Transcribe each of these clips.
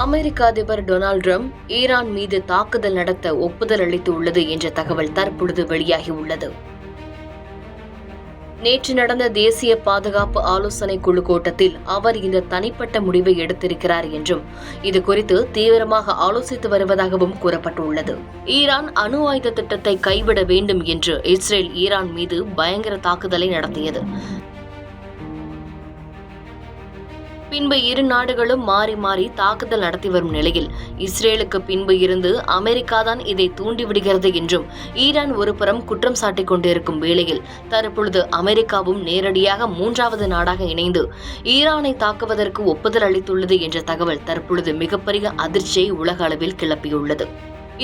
அமெரிக்க அதிபர் Donald Trump Iran மீது தாக்குதல் நடத்த ஒப்புதல் அளித்துள்ளது என்ற தகவல் தற்பொழுது வெளியாகியுள்ளது. நேற்று நடந்த தேசிய பாதுகாப்பு ஆலோசனை குழு கூட்டத்தில் அவர் இந்த தனிப்பட்ட முடிவை எடுத்திருக்கிறார் என்றும் இது குறித்து தீவிரமாக ஆலோசித்து வருவதாகவும் கூறப்பட்டுள்ளது. ஈரான் அணு ஆயுத திட்டத்தை கைவிட வேண்டும் என்று இஸ்ரேல் ஈரான் மீது பயங்கர தாக்குதலை நடத்தியது. பின்பு இரு நாடுகளும் மாறி மாறி தாக்குதல் நடத்தி வரும் நிலையில் இஸ்ரேலுக்கு பின்பு இருந்து அமெரிக்காதான் இதை தூண்டிவிடுகிறது என்றும் ஈரான் ஒருபுறம் குற்றம் சாட்டிக் கொண்டிருக்கும் வேளையில் தற்பொழுது அமெரிக்காவும் நேரடியாக மூன்றாவது நாடாக இணைந்து ஈரானை தாக்குவதற்கு ஒப்புதல் அளித்துள்ளது என்ற தகவல் தற்பொழுது மிகப்பெரிய அதிர்ச்சியை உலக அளவில் கிளப்பியுள்ளது.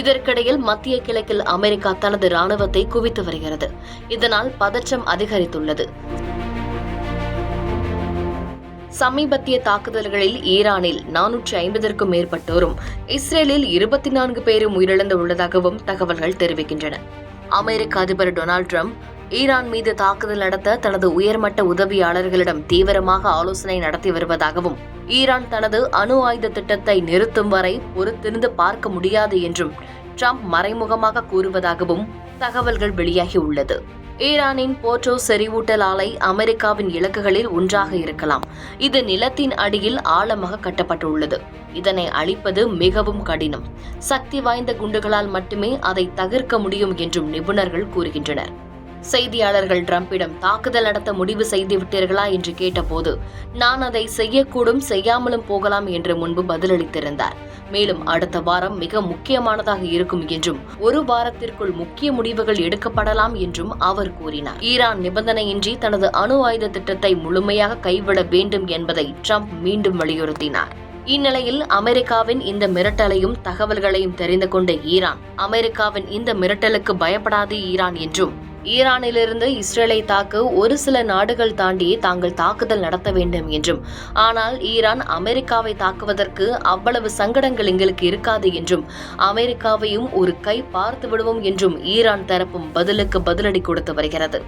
இதற்கிடையில் மத்திய கிழக்கில் அமெரிக்கா தனது ராணுவத்தை குவித்து வருகிறது. இதனால் பதற்றம் அதிகரித்துள்ளது. சமீபத்திய தாக்குதல்களில் ஈரானில் 450க்கும் மேற்பட்டோரும் இஸ்ரேலில் 24 பேரும் உயிரிழந்து உள்ளதாகவும் தகவல்கள் தெரிவிக்கின்றன. அமெரிக்க அதிபர் டொனால்டு டிரம்ப் ஈரான் மீது தாக்குதல் நடத்த தனது உயர்மட்ட உதவியாளர்களிடம் தீவிரமாக ஆலோசனை நடத்தி வருவதாகவும் ஈரான் தனது அணு ஆயுத திட்டத்தை நிறுத்தும் வரை பொறுத்திருந்து பார்க்க முடியாது என்றும் டிரம்ப் மறைமுகமாக கூறுவதாகவும் தகவல்கள் வெளியாகியுள்ளது. ஈரானின் போர்டோ செறிவூட்டல் ஆலை அமெரிக்காவின் இலக்குகளில் ஒன்றாக இருக்கலாம். இது நிலத்தின் அடியில் ஆழமாக கட்டப்பட்டுள்ளது. இதனை அழிப்பது மிகவும் கடினம். சக்தி வாய்ந்த குண்டுகளால் மட்டுமே அதை தகர்க்க முடியும் என்றும் நிபுணர்கள் கூறுகின்றனர். செய்தியாளர்கள் டிரம்பிடம் தாக்குதல் நடத்த முடிவு செய்துவிட்டீர்களா என்று கேட்டபோது நான் அதை செய்யக்கூடும், செய்யாமலும் போகலாம் என்று முன்பு பதிலளித்திருந்தார். மேலும் அடுத்த வாரம் மிக முக்கியமானதாக இருக்கும் என்றும் ஒரு வாரத்திற்குள் முக்கிய முடிவுகள் எடுக்கப்படலாம் என்றும் அவர் கூறினார். ஈரான் நிபந்தனையின்றி தனது அணு ஆயுத திட்டத்தை முழுமையாக கைவிட வேண்டும் என்பதை டிரம்ப் மீண்டும் வலியுறுத்தினார். இந்நிலையில் அமெரிக்காவின் இந்த மிரட்டலையும் தகவல்களையும் தெரிந்து கொண்ட ஈரான் அமெரிக்காவின் இந்த மிரட்டலுக்கு பயப்படாது ஈரான் என்றும் ஈரானிலிருந்து இஸ்ரேலை தாக்க ஒரு சில நாடுகள் தாண்டியே தாங்கள் தாக்குதல் நடத்த வேண்டும் என்றும் ஆனால் ஈரான் அமெரிக்காவை தாக்குவதற்கு அவ்வளவு சங்கடங்கள் எங்களுக்கு இருக்காது என்றும் அமெரிக்காவையும் ஒரு கை பார்த்து விடுவோம் என்றும் ஈரான் தரப்பும் பதிலுக்கு பதிலடி கொடுத்து வருகிறது.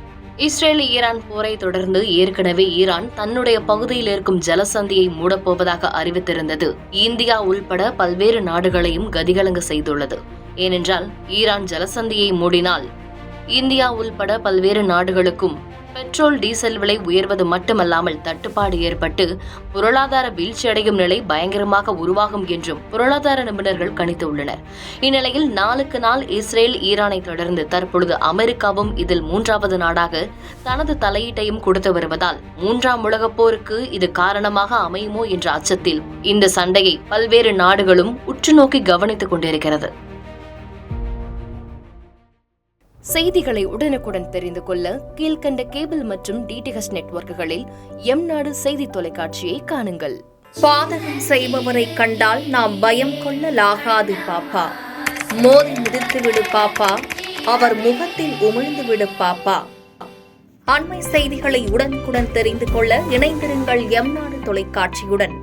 இஸ்ரேல் ஈரான் போரை தொடர்ந்து ஏற்கனவே ஈரான் தன்னுடைய பகுதியில் இருக்கும் ஜலசந்தியை மூடப்போவதாக அறிவித்திருந்தது. இந்தியா உள்பட பல்வேறு நாடுகளையும் கதிகலங்க செய்துள்ளது. ஏனென்றால் ஈரான் ஜலசந்தியை மூடினால் இந்தியா உள்பட பல்வேறு நாடுகளுக்கும் பெட்ரோல் டீசல் விலை உயர்வது மட்டுமல்லாமல் தட்டுப்பாடு ஏற்பட்டு பொருளாதார வீழ்ச்சியடையும் நிலை பயங்கரமாக உருவாகும் என்றும் பொருளாதார நிபுணர்கள் கணித்துள்ளனர். இந்நிலையில் நாளுக்கு நாள் இஸ்ரேல் ஈரானை தொடர்ந்து தற்பொழுது அமெரிக்காவும் இதில் மூன்றாவது நாடாக தனது தலையீட்டையும் கொடுத்து வருவதால் மூன்றாம் உலகப் போருக்கு இது காரணமாக அமையுமோ என்ற அச்சத்தில் இந்த சண்டையை பல்வேறு நாடுகளும் உற்றுநோக்கி கவனித்துக் கொண்டிருக்கிறது. செய்திகளை உடனுக்குடன் தெரிந்து கொள்ள கீழ்கண்ட கேபிள் மற்றும் டிடிஎச் நெட்வொர்க்குகளில் எம்நாடு செய்தி தொலைக்காட்சியை காணுங்கள். பாதகம் செய்பவரை கண்டால் நாம் பயம் கொள்ளலாகாது பாப்பா. மோதி மிதித்துவிடு பாப்பா, அவர் முகத்தில் உமிழ்ந்து விடு பாப்பா. அண்மை செய்திகளை உடனுக்குடன் தெரிந்து கொள்ள இணைந்திருங்கள் எம்நாடு தொலைக்காட்சியுடன்.